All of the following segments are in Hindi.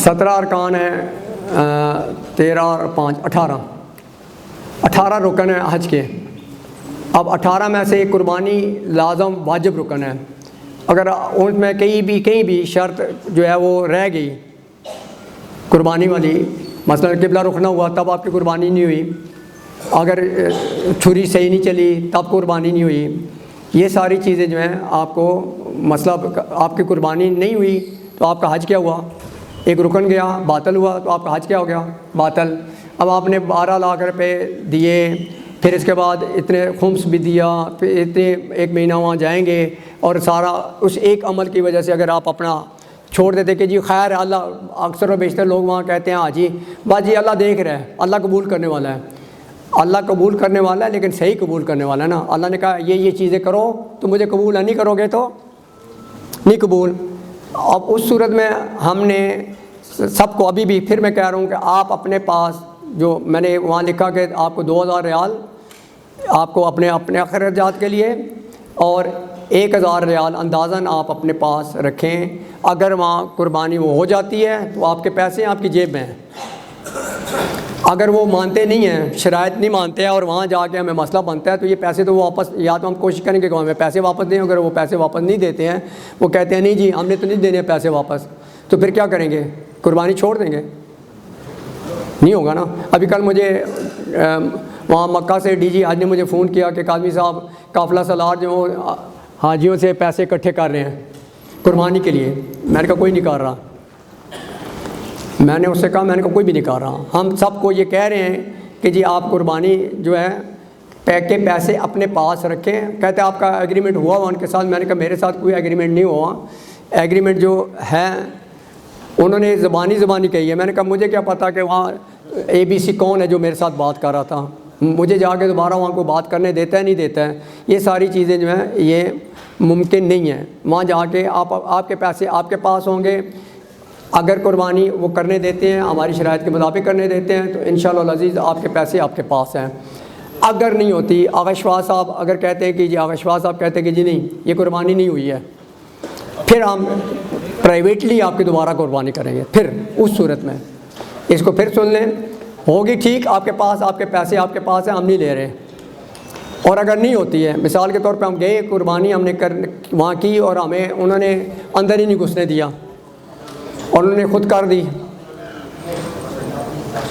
17 अरकान है, 13 और 5 18 रुकन है हज के। अब 18 में से कुर्बानी लाजम वाजिब रुकन है। अगर उनमें कहीं भी शर्त जो है वो रह गई कुर्बानी वाली, मसलन किबला रुकना हुआ तब आपकी कुर्बानी नहीं हुई, अगर छुरी सही नहीं चली तब कुर्बानी नहीं हुई, ये सारी चीज़ें जो हैं आपको मसला आपकी कुर्बानी नहीं हुई तो आपका हज क्या हुआ? एक रुकन गया, बातल हुआ, तो आपका हज क्या हो गया? बातल। अब आपने 12 लाख रुपए दिए, फिर इसके बाद इतने खुम्स भी दिया, फिर इतने 1 महीना वहाँ जाएंगे और सारा उस एक अमल की वजह से अगर आप अपना छोड़ देते कि जी खैर अल्लाह, अक्सर और बेशतर लोग वहाँ कहते हैं हाँ जी बस जी अल्लाह देख रहा है, अल्लाह कबूल करने वाला है। अल्लाह कबूल करने वाला है लेकिन सही कबूल करने वाला है ना। अल्लाह ने कहा ये चीज़ें करो तो मुझे कबूल है, नहीं करोगे तो नहीं कबूल। अब उस सूरत में हमने सबको अभी भी फिर मैं कह रहा हूँ कि आप अपने पास जो मैंने वहाँ लिखा कि आपको 2000 रियाल आपको अपने अखराजात के लिए और 1000 रियाल अंदाज़न आप अपने पास रखें। अगर वहाँ कुर्बानी वो हो जाती है तो आपके पैसे आपकी जेब में हैं। अगर वो मानते नहीं हैं, शराइत नहीं मानते हैं और वहाँ जाके हमें मसला बनता है तो ये पैसे तो वो वापस, या तो हम कोशिश करेंगे कि हमें पैसे वापस दें। अगर वो पैसे वापस नहीं देते हैं, वो कहते हैं नहीं जी हमने तो नहीं देने पैसे वापस, तो फिर क्या करेंगे? कुर्बानी छोड़ देंगे? नहीं होगा ना। अभी कल मुझे वहाँ मक्का से डीजी आज ने मुझे फ़ोन किया कि काज़मी साहब काफ़िला सलार जो हाजियों से पैसे इकट्ठे कर रहे हैं कुर्बानी के लिए। मैंने कहा कोई नहीं कर रहा। मैंने उससे कहा, मैंने कहा कोई भी नहीं कर रहा। हम सबको ये कह रहे हैं कि जी आप कुर्बानी जो है के पैसे अपने पास रखें। कहते आपका एग्रीमेंट हुआ उनके साथ? मैंने कहा मेरे साथ कोई एग्रीमेंट नहीं हुआ। एग्रीमेंट जो है उन्होंने ज़बानी कही है। मैंने कहा मुझे क्या पता कि वहाँ ABC कौन है जो मेरे साथ बात कर रहा था, मुझे जाके दोबारा वहाँ को बात करने देता है नहीं देता है। ये सारी चीज़ें जो हैं ये मुमकिन नहीं है। वहाँ जाके आपके पैसे आपके पास होंगे। अगर कुर्बानी वो करने देते हैं, हमारी शराइत के मुताबिक करने देते हैं तो इंशाअल्लाह अज़ीज़ आपके पैसे आपके पास हैं। अगर नहीं होती, आगशवास साहब अगर कहते हैं कि जी आगशवास साहब कहते हैं कि जी नहीं ये कुर्बानी नहीं हुई है, फिर हम प्राइवेटली आपकी दोबारा कुर्बानी करेंगे। फिर उस सूरत में इसको फिर सुन लें, होगी ठीक, आपके पास आपके पैसे आपके पास हैं, हम नहीं ले रहे। और अगर नहीं होती है, मिसाल के तौर पे हम गए कुर्बानी हमने वहाँ की और हमें उन्होंने अंदर ही नहीं घुसने दिया और उन्होंने ख़ुद कर दी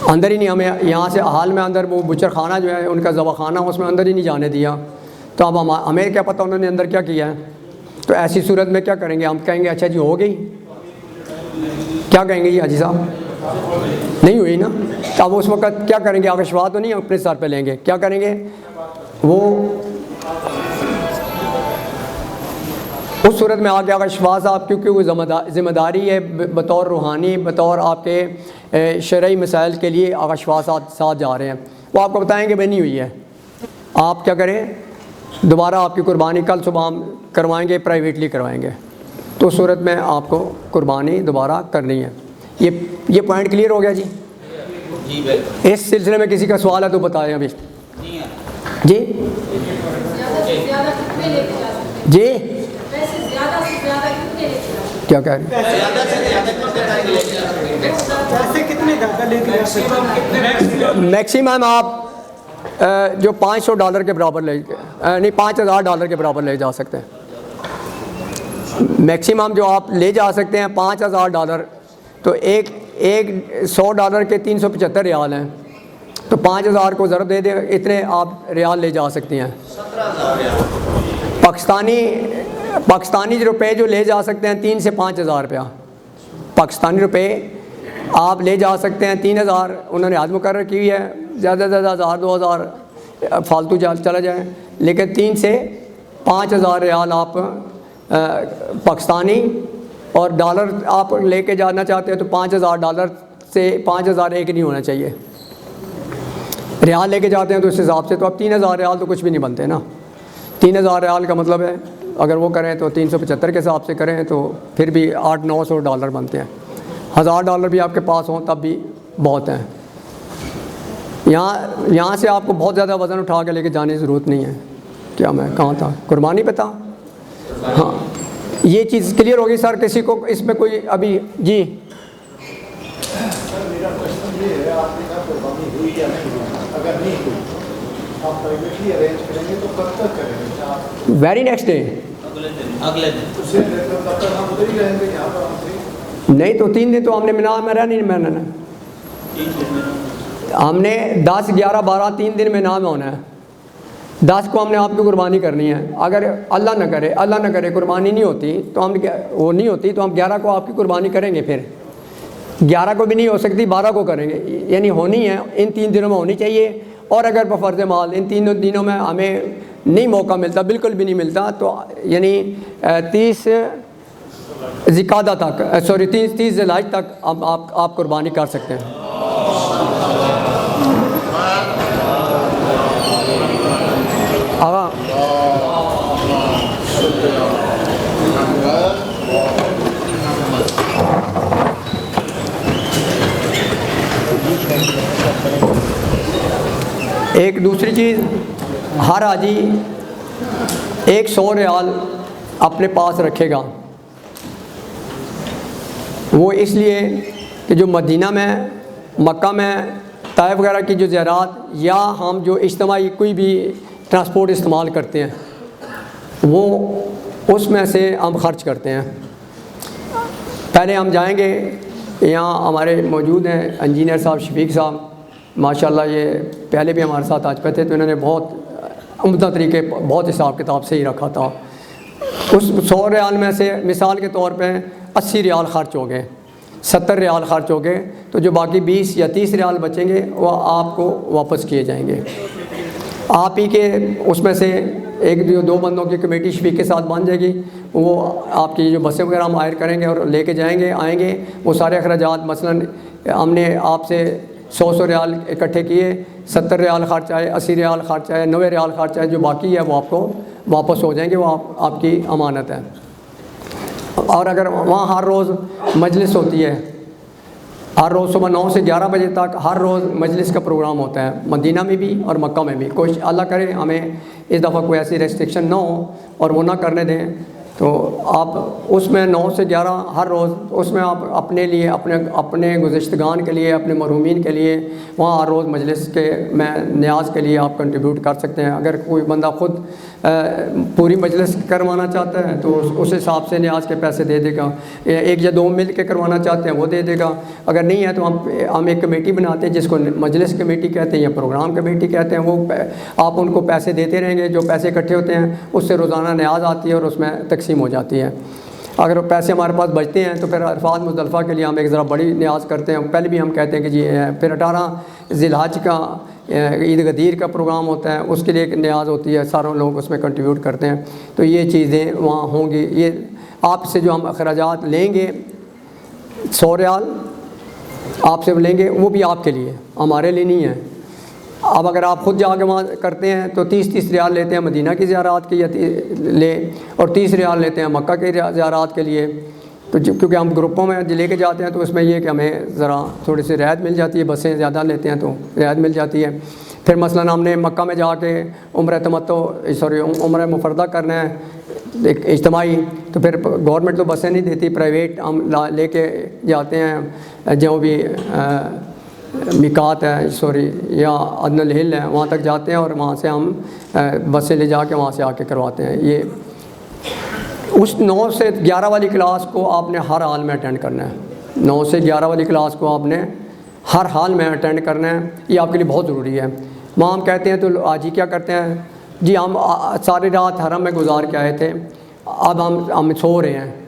अंदर ही नहीं, हमें यहाँ से हाल में अंदर वो बुचर खाना जो है उनका ज़बा खाना उसमें अंदर ही नहीं जाने दिया, तो अब हमें क्या पता उन्होंने अंदर क्या किया है। तो ऐसी सूरत में क्या करेंगे? हम कहेंगे अच्छा जी हो गई, क्या कहेंगे जी हाजी साहब नहीं हुई ना। तो अब उस वक्त क्या करेंगे? आगशवास तो नहीं अपने सर पे लेंगे, क्या करेंगे? वो उस सूरत में आगे आगशवास आप, क्योंकि वो ज़िम्मेदारी है बतौर रूहानी, बतौर आपके शरई मसाइल के लिए आगशवास साथ जा रहे हैं, वो आपको बताएंगे भाई नहीं हुई है। आप क्या करें? दोबारा आपकी कुर्बानी कल सुबह हम करवाएंगे, प्राइवेटली करवाएंगे। तो उस सूरत में आपको कुर्बानी दोबारा करनी है। ये पॉइंट क्लियर हो गया जी? इस सिलसिले में किसी का सवाल है तो बताएं अभी जी। जी क्या कह रहे हैं? मैक्सिमम आप जो $500 के बराबर ले नहीं $5000 के बराबर ले जा सकते हैं। मैक्सिमम जो आप ले जा सकते हैं $5000। तो एक $100 के 375 रियाल हैं, तो 5000 को ज़रूर दे दे, इतने आप रियाल ले जा सकती हैं। पाकिस्तानी रुपए जो ले जा सकते हैं 3 से 5000 रुपया पाकिस्तानी रुपए आप ले जा सकते हैं। 3000 उन्होंने आज मुकर्रर की है, ज़्यादा से ज़्यादा 1000-2000 फालतू चला जाए, लेकिन 3 से 5000 रियाल आप पाकिस्तानी और डॉलर आप लेके जाना चाहते हैं तो $5000 से 5000 एक नहीं होना चाहिए। रियाल लेके जाते हैं तो इस हिसाब से तो अब 3000 रियाल तो कुछ भी नहीं बनते ना। 3000 रियाल का मतलब है अगर वो करें तो 375 के हिसाब से करें तो फिर भी $800-900 बनते हैं। $1000 भी आपके पास हों तब भी बहुत हैं। यहाँ से आपको बहुत ज़्यादा वज़न उठा के लेके जाने की ज़रूरत नहीं है। क्या मैं कहाँ था? कुर्बानी पे था। हाँ ये चीज़ क्लियर होगी सर? किसी को इसमें कोई अभी जी सर मेरा प्रश्न ये है, आपने कहा कुर्बानी हुई या नहीं हुई, अगर नहीं हुई आप प्राइवेटली अरेंज करेंगे तो कब तक करेंगे? वेरी नेक्स्ट डे, अगले दिन उससे तब तक हम उधर ही रहेंगे यहाँ पर हम नहीं तो 3 दिन तो हमने मीनार में रहना नहीं मैंने, हमने 10, 11, 12 3 दिन में नाम होना है। 10 को हमने आपकी कुर्बानी करनी है। अगर अल्लाह न करे कुर्बानी नहीं होती तो हम वो नहीं होती तो हम 11 को आपकी कुर्बानी करेंगे। फिर 11 को भी नहीं हो सकती, 12 को करेंगे, यानी होनी है, इन 3 दिनों में होनी चाहिए। और अगर बफर्ज माल इन 3 दिनों में हमें नहीं मौका मिलता, बिल्कुल भी नहीं मिलता, तो यानी 30 ज़िकादा तक, सॉरी 30 ज़िलहज तक आप कुर्बानी कर सकते हैं। आगा एक दूसरी चीज़, हर हाजी 100 रियाल अपने पास रखेगा। वो इसलिए कि जो मदीना में, मक्का में, ताइफ वगैरह की जो ज़ियारत या हम जो इज्तिमाई कोई भी ट्रांसपोर्ट इस्तेमाल करते हैं वो उसमें से हम खर्च करते हैं। पहले हम जाएंगे, यहाँ हमारे मौजूद हैं इंजीनियर साहब, शफीक साहब, माशाल्लाह ये पहले भी हमारे साथ आज पे थे, तो इन्होंने बहुत उम्दा तरीके, बहुत हिसाब किताब से ही रखा था। उस 100 रियाल में से मिसाल के तौर पे 80 रियाल ख़र्च हो गए, 70 रियाल ख़र्च हो गए, तो जो बाकी 20 या 30 रियाल बचेंगे वो आपको वापस किए जाएंगे। आप ही के उसमें से एक जो 2 बंदों की कमेटी शफीक के साथ बन जाएगी, वो आपकी जो बसें वगैरह हम हायर करेंगे और लेके जाएंगे, आएंगे, वो सारे अखराजात, मसलन हमने आपसे 100 रियाल इकट्ठे किए, 70 रियाल खर्च आए, 80 रियाल खर्च आए, 90 रियाल खर्च आए, जो बाकी है वो आपको वापस हो जाएंगे, वो आपकी अमानत है। और अगर वहाँ हर रोज़ मजलिस होती है, हर रोज़ सुबह 9 से 11 बजे तक हर रोज़ मजलिस का प्रोग्राम होता है, मदीना में भी और मक्का में भी। कोई अल्लाह करे हमें इस दफ़ा कोई ऐसी रेस्ट्रिक्शन ना हो और वो ना करने दें, तो आप उसमें 9 से 11 हर रोज़, उसमें आप अपने लिए, अपने गुज़िश्तगान के लिए, अपने मरहूमीन के लिए वहाँ हर रोज़ मजलिस के में न्याज के लिए आप कंट्रीब्यूट कर सकते हैं। अगर कोई बंदा ख़ुद पूरी मजलिस करवाना चाहता है तो उस हिसाब से न्याज के पैसे दे देगा, 1 या 2 मिल के करवाना चाहते हैं वो दे देगा। अगर नहीं है तो हम एक कमेटी बनाते हैं जिसको मजलिस कमेटी कहते हैं या प्रोग्राम कमेटी कहते हैं, वो आप उनको पैसे देते रहेंगे, जो पैसे इकट्ठे होते हैं उससे रोज़ाना न्याज आती है और उसमें तकसीम हो जाती है। अगर पैसे हमारे पास बचते हैं तो फिर अरफात मुज़दलिफ़ा के लिए हम एक ज़रा बड़ी न्याज करते हैं। पहले भी हम कहते हैं कि जी, फिर 18 ज़िलहज का ईद गदीर का प्रोग्राम होता है, उसके लिए एक न्याज होती है, सारों लोग उसमें कंट्रीब्यूट करते हैं। तो ये चीज़ें वहाँ होंगी। ये आपसे जो हम अखराजात लेंगे 100 रियाल आपसे लेंगे, वो भी आपके लिए, हमारे लिए नहीं है। अब अगर आप ख़ुद जाके वहाँ करते हैं तो 30 रियाल लेते हैं मदीना की ज़ियारत के, या ले, और 30 रियाल लेते हैं मक्का के ज़ियारत के लिए। तो क्योंकि हम ग्रुपों में लेके जाते हैं तो उसमें ये कि हमें ज़रा थोड़ी सी रियायत मिल जाती है, बसें ज़्यादा लेते हैं तो रियायत मिल जाती है। फिर मसलन हमने मक्का में जाके उम्र मुफरदा करना है एक इज्तिमाई, तो फिर गवर्नमेंट तो बसें नहीं देती, प्राइवेट हम लेके जाते हैं, जो भी मिकात है या अदनल हिल है, वहाँ तक जाते हैं और वहाँ से हम बसें ले जाके वहाँ से आके करवाते हैं। ये उस 9 से 11 वाली क्लास को आपने हर हाल में अटेंड करना है। 9 से 11 वाली क्लास को आपने हर हाल में अटेंड करना है, ये आपके लिए बहुत ज़रूरी है। वहाँ हम कहते हैं तो आज ही क्या करते हैं जी, हम सारी रात हरम में गुजार के आए थे, अब हम सो रहे हैं।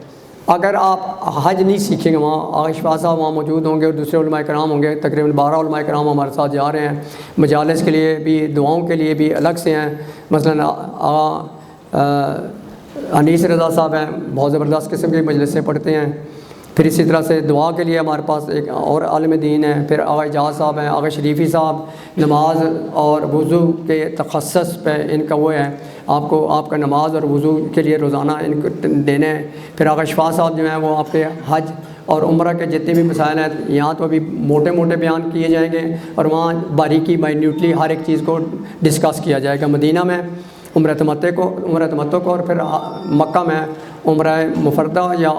अगर आप हज नहीं सीखेंगे, वहाँ आशिफा साहब वहाँ मौजूद होंगे और दूसरे उलमाए कराम होंगे, तकरीबन 12 उलमाए कराम हमारे साथ जा रहे हैं। मजालिस के लिए भी, दुआओं के लिए भी अलग से हैं। मसलन अनीस रज़ा साहब हैं, बहुत ज़बरदस्त किस्म की मजलिसें पढ़ते हैं। फिर इसी तरह से दुआ के लिए हमारे पास एक और आलिम दीन है। फिर आगा एजाज साहब हैं, आगा शरीफ़ी साहब नमाज और वज़ू के तखस्सुस पे इनका वो है, आपको आपका नमाज और वज़ू के लिए रोज़ाना इनको देने हैं। फिर आगा शफा साहब जो हैं वो आपके हज और उम्रा के जितने भी मसाइल हैं, यहाँ तो अभी मोटे मोटे बयान किए जाएंगे और वहाँ बारीकी माइन्यूटली हर एक चीज़ को डिस्कस किया जाएगा। मदीना में उम्र तमत्तो को और फिर मक्का में उम्र मुफरदा या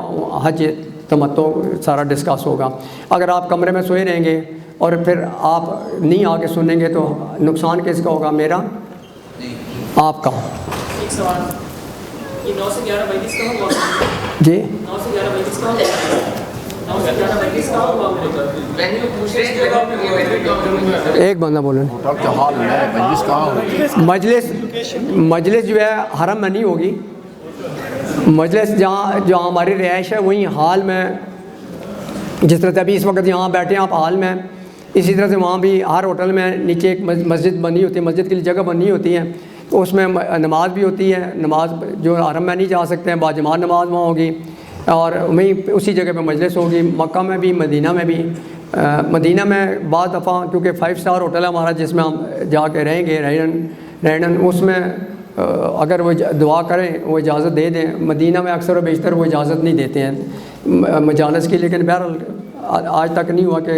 हज तमत्तो सारा डिस्कस होगा। अगर आप कमरे में सोए रहेंगे और फिर आप नहीं आके सुनेंगे तो नुकसान किसका होगा? मेरा, आपका। एक सवाल, ये 9 से 11 बजे किसका हुआ? जी 9 से 11 बजे किसका हुआ? 9 से 11 बजे किसका हुआ? एक बंदा बोलो। होटल का हाल है, मजलिस कहाँ हो? मजलिस जो है हरम में नहीं होगी। मजलिस जहाँ हमारी रिहाइश है वहीं हाल में, जिस तरह से अभी इस वक्त यहाँ बैठे हैं आप हाल में, इसी तरह से वहाँ भी हर होटल में नीचे एक मस्जिद बनी होती है, मस्जिद के लिए जगह बनी होती है, तो उसमें नमाज भी होती है। नमाज जो हरम में नहीं जा सकते हैं, बाजमात नमाज वहाँ होगी और वहीं उसी जगह पे मजलिस होगी। मक्का में भी, मदीना में भी। मदीना में बाद दफ़ा क्योंकि 5 स्टार होटल है हमारा जिसमें हम जाके रहेंगे रहन, उसमें अगर वो दुआ करें वो इजाज़त दे दें। मदीना में अक्सर व बेशतर वो इजाज़त नहीं देते हैं मजालस की, लेकिन बहरहाल आज तक नहीं हुआ कि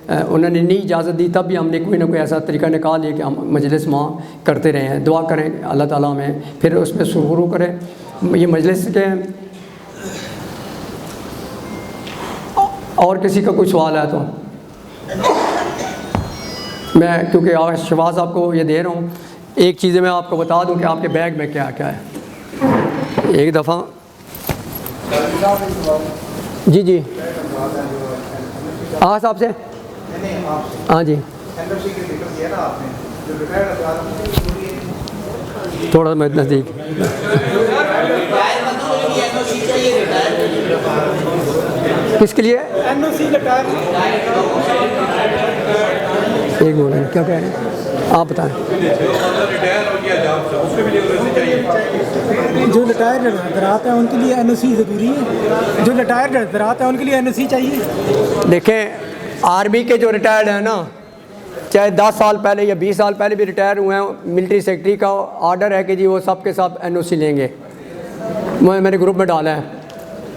उन्होंने नहीं इजाज़त दी, तब भी हमने कोई ना कोई ऐसा तरीका निकाल लिया कि हम मजलिस वहाँ करते रहे हैं। दुआ करें अल्लाह ताला में, फिर उसमें शुरू करें। ये मजलिस के और किसी का कोई सवाल है तो मैं, क्योंकि आज शहबाज आपको ये दे रहा हूँ, एक चीज़ें मैं आपको बता दूं कि आपके बैग में क्या क्या है। एक दफ़ा जी हाँ साहब से, हाँ जी थोड़ा मैं नज़दीक, किसके लिए? एक मिनट, क्या कह रहे हैं आप बताएं। जो रिटायर्ड हजरात हैं उनके लिए एनओसी ज़रूरी है। जो रिटायर्ड हजरात हैं उनके लिए एनओसी चाहिए। देखें आर्मी के जो रिटायर्ड हैं ना, चाहे 10 साल पहले या 20 साल पहले भी रिटायर हुए हैं, मिलिट्री सेक्रेटरी का ऑर्डर है कि जी वो सब के सब एनओसी लेंगे। मैंने ग्रुप में डाला है,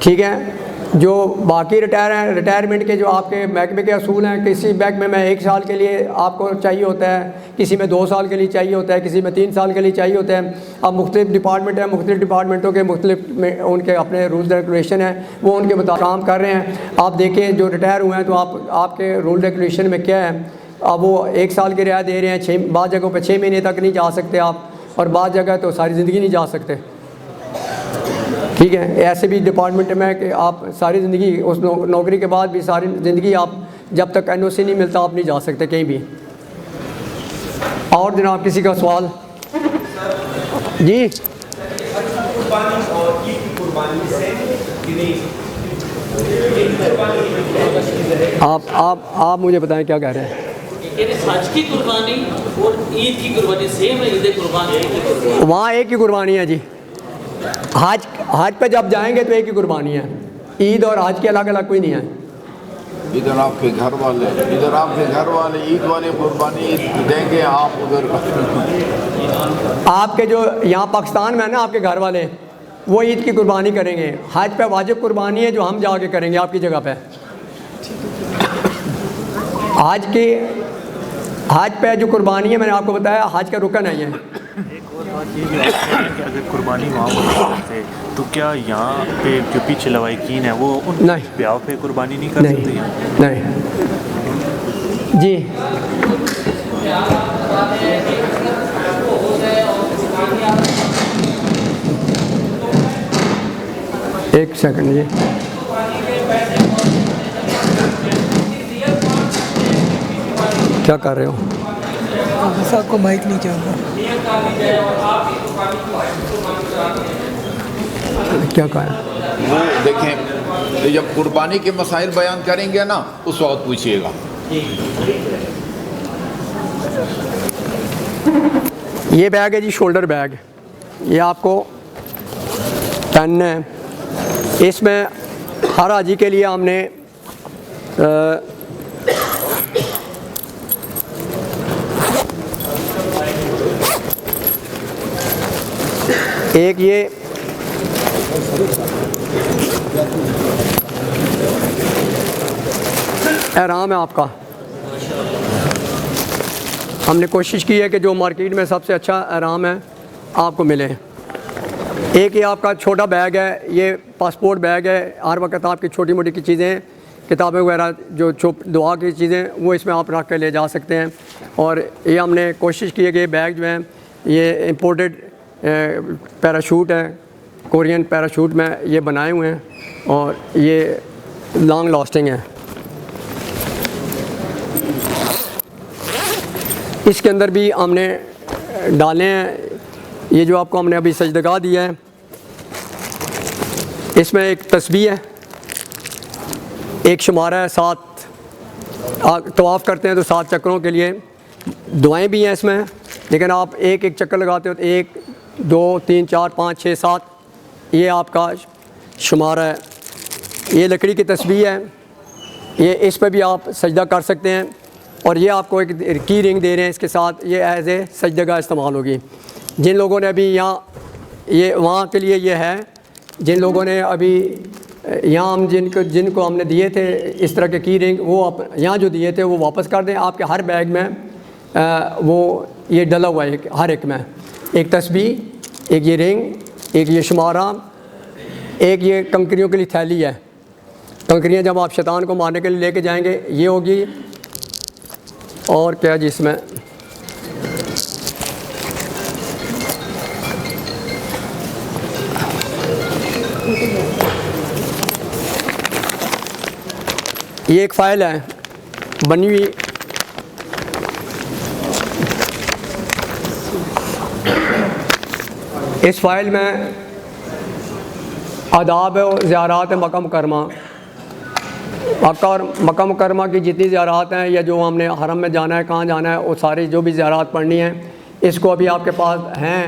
ठीक है। जो बाकी रिटायर हैं, रिटायरमेंट के जो आपके महकमे के असूल हैं, किसी महकमे में 1 साल के लिए आपको चाहिए होता है, किसी में 2 साल के लिए चाहिए होता है, किसी में 3 साल के लिए चाहिए होता है। अब मुख्तलिफ डिपार्टमेंट है, मुख्तलिफ डिपार्टमेंटों के मुख्तलिफ उनके अपने रूल्स रेगुलेशन हैं, वो उनके मुताबिक काम कर रहे हैं। आप देखें जो रिटायर हुए हैं तो आपके रूल रेगुलेशन में क्या है। अब वो 1 साल की रियायत दे रहे हैं, बाद जगहों पर 6 महीने तक नहीं जा सकते आप, और बाद जगह तो सारी ज़िंदगी नहीं जा सकते, ठीक है। ऐसे भी डिपार्टमेंट में कि आप सारी ज़िंदगी उस नौकरी के बाद भी सारी ज़िंदगी आप जब तक एनओसी नहीं मिलता आप नहीं जा सकते कहीं भी। और जनाब किसी का सवाल? जी आप मुझे बताएं क्या कह रहे हैं। हज की कुर्बानी और ईद की कुर्बानी सेम है? ईद कुर्बानी वहाँ एक ही कुर्बानी है जी। हज पे जब जाएंगे तो एक ही कुर्बानी है। ईद और हज के अलग अलग कोई नहीं है। इधर आपके घर वाले ईद वाले कुर्बानी देंगे, आप उधर आपके जो यहाँ पाकिस्तान में है ना आपके घर वाले, वो ईद की कुर्बानी करेंगे। हज पे वाजिब कुर्बानी है जो हम जाके करेंगे आपकी जगह पे। हज पे जो कुर्बानी है मैंने आपको बताया, हज का रुकन है ये। एक और बात ये भी है कि अगर कुर्बानी वहाँ होती तो क्या यहाँ पे जो पीछे लवाइकीन है वो उन नहीं, ब्याह पे कुर्बानी नहीं कर सकते? नहीं जी। एक सेकंड जी, क्या कर रहे हो? बस आपको माइक नहीं चाहिए। क्या कहा? वो देखें, तो जब कुर्बानी के मसाइल बयान करेंगे ना उस वक्त पूछिएगा। ये बैग है जी, शोल्डर बैग। ये आपको पहनना है। इसमें हर हाजी के लिए हमने एक ये एहराम है आपका। हमने कोशिश की है कि जो मार्केट में सबसे अच्छा एहराम है आपको मिले। एक ये आपका छोटा बैग है, ये पासपोर्ट बैग है। हर वक्त आपकी छोटी मोटी की चीज़ें, किताबें वगैरह, जो दुआ की चीज़ें, वो इसमें आप रख कर ले जा सकते हैं। और ये हमने कोशिश की है कि बैग जो है ये इम्पोर्टेड पैराशूट है, कोरियन पैराशूट में ये बनाए हुए हैं और ये लॉन्ग लास्टिंग है। इसके अंदर भी हमने डाले हैं ये जो आपको हमने अभी सजदगा दिया है, इसमें एक तस्बीह है, एक शुमारा है, 7 तवाफ़ करते हैं तो 7 चक्रों के लिए। दुआएं भी हैं इसमें, लेकिन आप एक एक चक्कर लगाते हो तो 1 2 3 4 5 6 7 ये आपका शुमारा है। ये लकड़ी की तस्बीह है, ये इस पर भी आप सजदा कर सकते हैं। और ये आपको एक की रिंग दे रहे हैं इसके साथ, ये एज ए सजदगा इस्तेमाल होगी। जिन लोगों ने अभी यहाँ, ये वहाँ के लिए ये है, जिन लोगों ने अभी यहाँ हम जिनको हमने दिए थे इस तरह के की रिंग, वो आप यहाँ जो दिए थे वो वापस कर दें। आपके हर बैग में वो ये डला हुआ है, हर एक में एक तस्बीह, एक ये रिंग, एक ये शुमारा, एक ये कंकरियों के लिए थैली है। कंकरियाँ जब आप शैतान को मारने के लिए लेके जाएंगे ये होगी। और क्या जिसमें ये एक फ़ाइल है बनी हुई, इस फ़ाइल में आदाब और ज़ियारात मक्का मुकरमा, मक्का और मक्का मुकरमा की जितनी ज़ियारात हैं या जो हमने हरम में जाना है, कहाँ जाना है, वो सारी जो भी ज़ियारात पढ़नी है, इसको अभी आपके पास हैं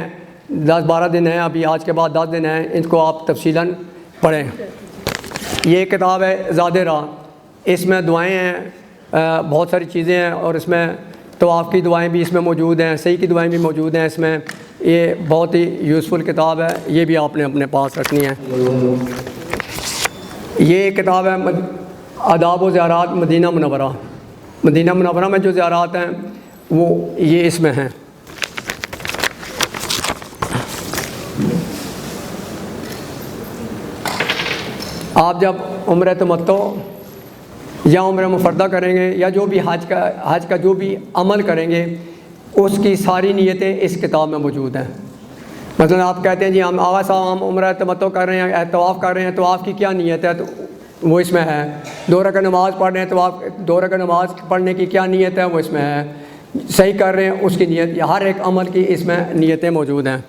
10-12 दिन हैं, अभी आज के बाद 10 दिन हैं, इनको आप तफसीलन पढ़ें। ये किताब है ज़ादे राह, इसमें दुआएं हैं, बहुत सारी चीज़ें हैं और इसमें तवाफ़ की दुआएं भी इसमें मौजूद हैं, सही की दुआएं भी मौजूद हैं इसमें। ये बहुत ही यूज़फुल किताब है, ये भी आपने अपने पास रखनी है। ये किताब है आदाब व ज़ियारात मदीना मुनव्वरा, मदीना मुनव्वरा में जो ज़ियारात हैं वो ये इसमें हैं। आप जब उम्र तमत्तो या उम्र मुफरदा करेंगे या जो भी हज का जो भी अमल करेंगे उसकी सारी नीयतें इस किताब में मौजूद हैं। मतलब आप कहते हैं जी हम आगा साहब हम उम्र तमत्तो कर रहे हैं, तवाफ़ कर रहे हैं, तवाफ़ की क्या नीयत है, तो वो इसमें है। 2 रकात नमाज़ पढ़ रहे हैं, तवाफ़ 2 रकात नमाज़ पढ़ने की क्या नीयत है, वो इसमें है। सही कर रहे हैं उसकी नीयत, या हर एक अमल की इसमें नीयतें मौजूद हैं।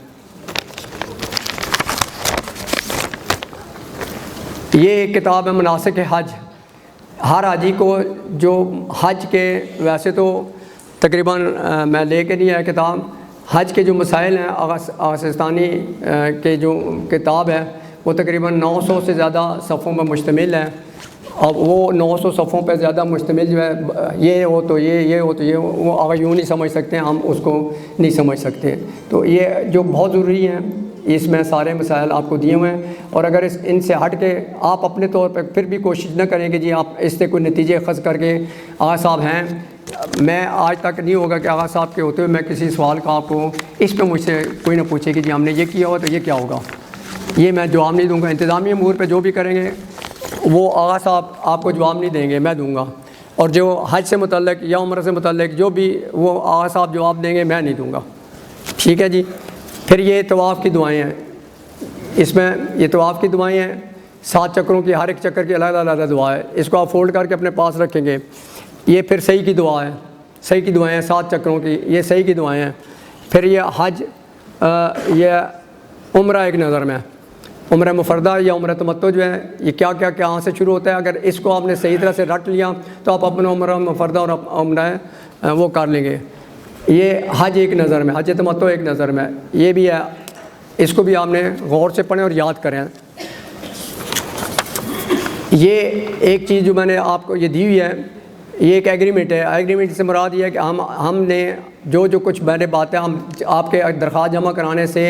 ये एक किताब है मनासिक हज। हर हाजी को जो हज के, वैसे तो तकरीबन मैं लेके नहीं आया किताब, हज के जो मसाइल हैं आगासिस्तानी के जो किताब है वो तकरीबन 900 से ज़्यादा सफ़ों पर मुश्तमिल है। अब वो 900 सफ़ों पर ज़्यादा मुश्तमिल जो है, ये हो तो ये हो तो ये, वो अगर यूँ नहीं समझ सकते, हम उसको नहीं समझ सकते। तो ये जो बहुत ज़रूरी हैं, इसमें सारे मसाइल आपको दिए हुए हैं। और अगर इनसे हट के आप अपने तौर पर फिर भी कोशिश न करें कि जी आप इससे कोई नतीजे ख़ज़ करके आगा साहब हैं, मैं आज तक नहीं होगा कि आगा साहब के होते हुए मैं किसी सवाल का आपको इस पर मुझसे कोई ना पूछे कि जी हमने ये किया हो तो ये क्या होगा, ये मैं जवाब नहीं दूंगा। इंतज़ामी अमूर पे जो भी करेंगे वो आगा साहब आपको जवाब नहीं देंगे, मैं दूंगा। और जो हज से मुतल्लिक या उम्र से मुतल्लिक जो भी वो आगा साहब जवाब देंगे, मैं नहीं दूंगा। ठीक है जी। फिर ये तवाफ़ की दुआएं हैं, इसमें ये तवाफ़ की दुआएं हैं, 7 चक्रों की, हर एक चक्कर की अलग अलग दुआ है। इसको आप फोल्ड करके अपने पास रखेंगे। ये फिर सही की दुआ है, सही की दुआएं हैं 7 चक्रों की, ये सही की दुआएं हैं। फिर ये हज, ये उम्रा एक नज़र में, उम्र मुफरदा या उम्र तमत्तो जो है, ये क्या क्या कहाँ से शुरू होता है। अगर इसको आपने सही तरह से रट लिया तो आप अपना उम्र मुफरदा और उम्र वो कर लेंगे। ये हज एक नज़र में, हज तमत्तो एक नज़र में, ये भी है। इसको भी आपने गौर से पढ़ें और याद करें। ये एक चीज़ जो मैंने आपको ये दी हुई है, ये एक एग्रीमेंट है। एग्रीमेंट से मुराद ये है कि हमने जो कुछ मैंने बातें हम आपके दरख्वास्त जमा कराने से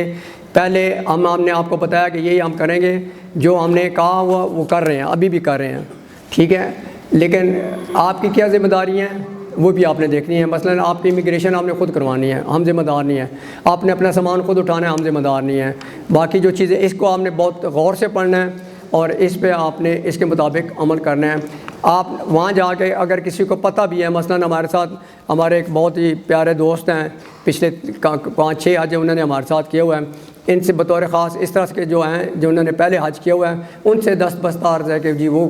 पहले हमने आपको बताया कि यही हम करेंगे, जो हमने कहा वो कर रहे हैं, अभी भी कर रहे हैं। ठीक है। लेकिन आपकी क्या ज़िम्मेदारी है, वो भी आपने देखनी है। मसलन आपकी इमिग्रेशन आपने ख़ुद करवानी है, हम ज़िम्मेदार नहीं है। आपने अपना सामान ख़ुद उठाना है, हम ज़िम्मेदार नहीं है। बाकी जो चीज़ें इसको आपने बहुत गौर से पढ़ना है और इस पे आपने इसके मुताबिक अमल करना है। आप वहाँ जाके अगर किसी को पता भी है, मसलन हमारे साथ हमारे एक बहुत ही प्यारे दोस्त हैं, पिछले 5-6 हज उन्होंने हमारे साथ किया हुआ है। इनसे बतौर ख़ास इस तरह के जो हैं जो उन्होंने पहले हज किया हुआ है, उनसे दस्तबस्तार है कि जी वो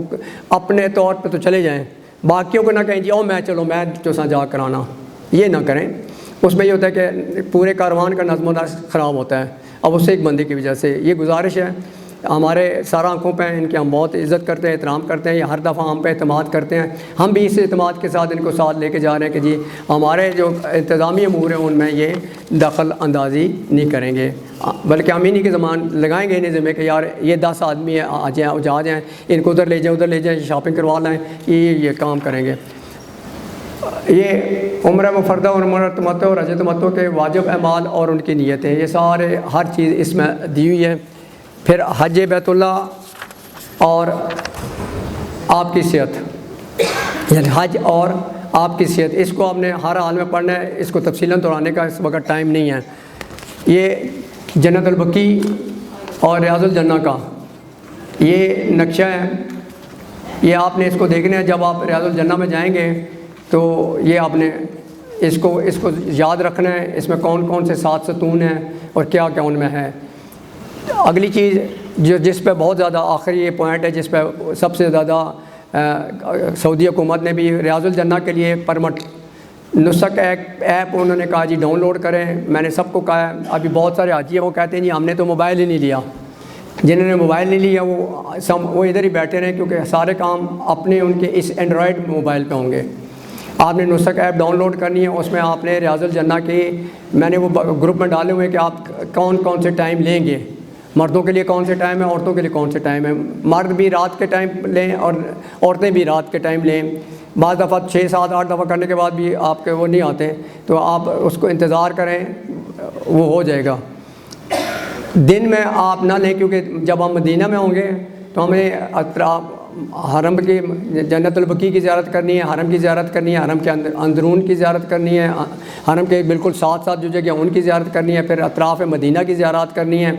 अपने तौर पर तो चले जाएँ, बाकियों को ना कहें जी मैं चलो मैं जो सा जा कराना, ये ना करें। उसमें ये होता है कि पूरे कारवान का नज़्म नस्क़ ख़राब होता है। अब उससे एक बंदे की वजह से ये गुजारिश है, हमारे सारा आंखों पे इनकी हम बहुत इज़्ज़त करते हैं, एहतराम करते हैं, ये हर दफ़ा हम पे एतमाद करते हैं। हम भी इस एतमाद के साथ इनको साथ लेके जा रहे हैं कि जी हमारे जो इंतज़ामी अमूर हैं उनमें ये दखल अंदाज़ी नहीं करेंगे, बल्कि हम इन्हीं के ज़मान लगाएंगे इन्हें ज़िम्मे कि यार ये 10 आदमी है, आ जाएँ, इनको उधर ले जाएँ, उधर ले जाएँ, शॉपिंग करवा लाएँ, ये काम करेंगे। ये उम्र मुफरदा और उम्र तमत्तो और हज तमत्तो के वाजिब अमाल और उनकी नीयतें, ये सारे हर चीज़ इसमें दी हुई है। फिर हज बैतुल्ला और आपकी सेहत, यानी हज और आपकी सेहत, इसको आपने हर हाल में पढ़ना है। इसको तफसीलन दोहराने का इस वक्त टाइम नहीं है। ये जन्नतुल बकी और रियाजुल जन्ना का ये नक्शा है, ये आपने इसको देखना है। जब आप रियाजुल जन्ना में जाएंगे तो ये आपने इसको याद रखना है, इसमें कौन कौन से 7 सतून हैं और क्या क्या उनमें है। अगली चीज़ जो जिस पे बहुत ज़्यादा आखिरी ये पॉइंट है, जिस पे सबसे ज़्यादा सऊदी हुकूमत ने भी रियाजुल जन्ना के लिए परमट नुस्ख ऐप उन्होंने कहा जी डाउनलोड करें। मैंने सबको कहा है, अभी बहुत सारे हाजी हैं वो कहते हैं जी हमने तो मोबाइल ही नहीं लिया। जिन्होंने मोबाइल नहीं लिया वो इधर ही बैठे रहें, क्योंकि सारे काम अपने उनके इस एंड्रॉयड मोबाइल पे होंगे। आपने नुस्ख ऐप डाउनलोड करनी है, उसमें आपने रियाजुल जन्ना की मैंने वो ग्रुप में डाले हुए हैं कि आप कौन कौन से टाइम लेंगे, मर्दों के लिए कौन से टाइम है, औरतों के लिए कौन से टाइम है। मर्द भी रात के टाइम लें और औरतें भी रात के टाइम लें। बाज़ दफ़ा 6, 7, 8 दफ़ा करने के बाद भी आपके वो नहीं आते, तो आप उसको इंतज़ार करें, वो हो जाएगा। दिन में आप ना लें, क्योंकि जब हम मदीना में होंगे तो हमें हरम की जन्नतुल बकी की ज़ियारत करनी है, हरम की ज़ियारत करनी है, हरम के अंदरून की ज़ियारत करनी है, हरम के बिल्कुल साथ साथ जो जगह उनकी ज़ियारत करनी है, फिर अतराफ़ मदीना की ज़ियारत करनी है।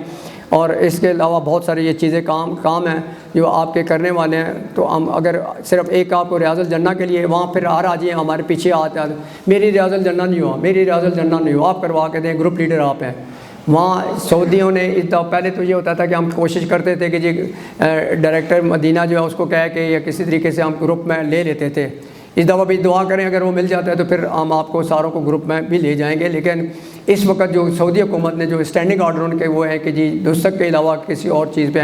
और इसके अलावा बहुत सारी ये चीज़ें काम हैं जो आपके करने वाले हैं। तो हम अगर सिर्फ एक आपको रियाजुल जन्ना के लिए वहाँ फिर आ जाइए, हमारे पीछे आते मेरी रियाजुल जन्ना नहीं हुआ, मेरी रियाजुल जन्ना नहीं हुआ, आप करवा के दें, ग्रुप लीडर आप हैं। वहाँ सऊदियों ने पहले तो ये होता था कि हम कोशिश करते थे कि जी डायरेक्टर मदीना जो है उसको कह के या किसी तरीके से हम ग्रुप में ले लेते थे। इस दफ़ा भी दुआ करें, अगर वो मिल जाता है तो फिर हम आपको सारों को ग्रुप में भी ले जाएंगे। लेकिन इस वक्त जो सऊदी हुकूमत ने जो स्टैंडिंग ऑर्डर उनके वो है कि जी नुस्ख के अलावा किसी और चीज़ पे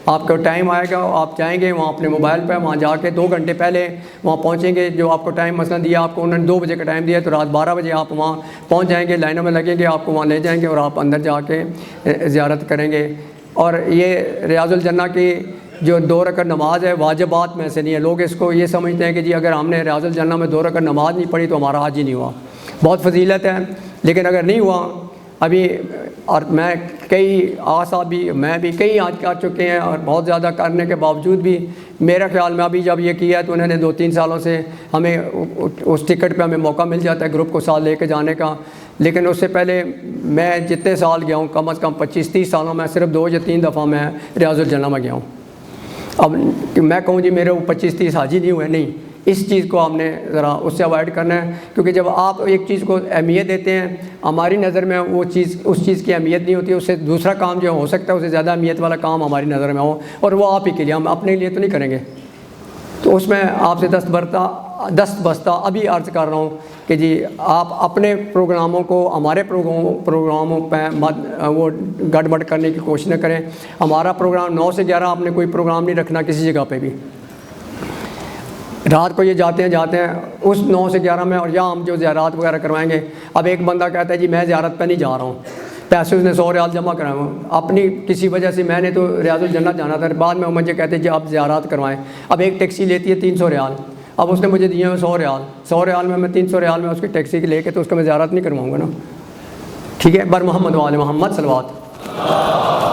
आपका टाइम आएगा, आप जाएंगे वहाँ अपने मोबाइल पे, वहाँ जाके 2 घंटे पहले वहाँ पहुँचेंगे। जो आपको टाइम मसलन दिया, आपको उन्होंने 2 बजे का टाइम दिया, तो रात 12 बजे आप वहाँ पहुँच जाएंगे, लाइनों में लगेंगे, आपको वहाँ ले जाएंगे और आप अंदर जाके ज़ियारत करेंगे। और ये रियाजुल जन्ना की जो 2 रकात नमाज है वाजिबात में से नहीं है। लोग इसको ये समझते हैं कि जी अगर हमने रियाजुल जन्ना में 2 रकात नमाज नहीं पढ़ी तो हमारा हज ही नहीं हुआ। बहुत फजीलत है, लेकिन अगर नहीं हुआ अभी, और मैं भी कई आज कर चुके हैं, और बहुत ज़्यादा करने के बावजूद भी मेरा ख्याल में अभी जब ये किया तो उन्होंने 2-3 सालों से हमें उस टिकट पे हमें मौका मिल जाता है ग्रुप को साथ लेके जाने का। लेकिन उससे पहले मैं जितने साल गया हूँ, कम से कम 25-30 सालों में सिर्फ 2 या 3 दफ़ा मैं रियाजुल जन्ना में गया हूँ। अब मैं कहूँ जी मेरे 25-30 हाजी नहीं हुए, नहीं, इस चीज़ को आपने ज़रा उससे अवॉइड करना है। क्योंकि जब आप एक चीज़ को अहमियत देते हैं, हमारी नज़र में वो चीज़ उस चीज़ की अहमियत नहीं होती, उससे दूसरा काम जो हो सकता है उससे ज़्यादा अहमियत वाला काम हमारी नज़र में हो, और वो आप ही के लिए, हम अपने लिए तो नहीं करेंगे। तो उसमें आपसे दस्तबस्ता अभी अर्ज़ कर रहा हूँ कि जी आप अपने प्रोग्रामों को हमारे प्रोग्रामों पर वो गड़बड़ करने की कोशिश न करें। हमारा प्रोग्राम 9 से 11, आपने कोई प्रोग्राम नहीं रखना किसी जगह पे भी। रात को ये जाते हैं उस 9 से 11 में, और यहाँ हम जो ज़ियारत वगैरह करवाएंगे। अब एक बंदा कहता है जी मैं ज़ियारत पे नहीं जा रहा हूँ, पैसे उसने 100 रियाल जमा कराए हुए, अपनी किसी वजह से मैंने तो रियाजुल जन्नत जाना था, बाद में मुझे कहते हैं जी आप ज़ियारत करवाएं। अब एक टैक्सी लेती है 300 रियाल, अब उसने मुझे दिए हुए 100 रियाल, 100 रियाल में मैं 300 रियाल में उसकी टैक्सी लेके तो उसको मैं ज़ियारत नहीं करवाऊँगा ना। ठीक है, बर मोहम्मद वाले मोहम्मद सलवात।